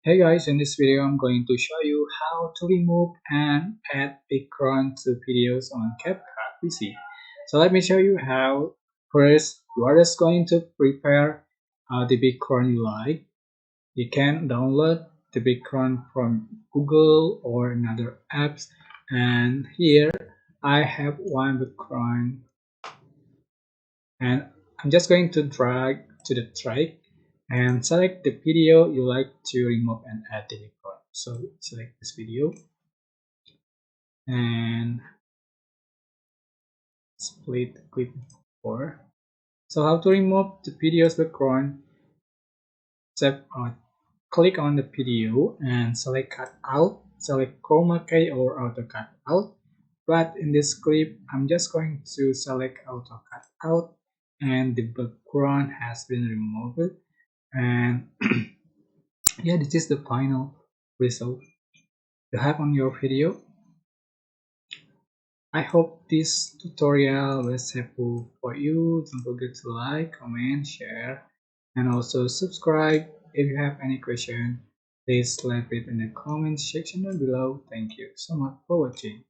Hey guys, in this video I'm going to show you how to remove and add background to videos on CapCut PC. So let me show you how. First, you are just going to prepare the background you like. You can download the background from Google or another apps. And here I have one background and I'm just going to drag to the track and select the video you like to remove and add the background. So select this video and split the clip in four. So how to remove the video's background? Click on the video and select cut out, select chroma key or auto cut out. But in this clip I'm just going to select auto cut out and the background has been removed. And yeah, this is the final result you have on your video. I hope this tutorial was helpful for you. Don't forget to like, comment, share, and also subscribe. If you have any question, please leave it in the comment section down below. Thank you so much for watching.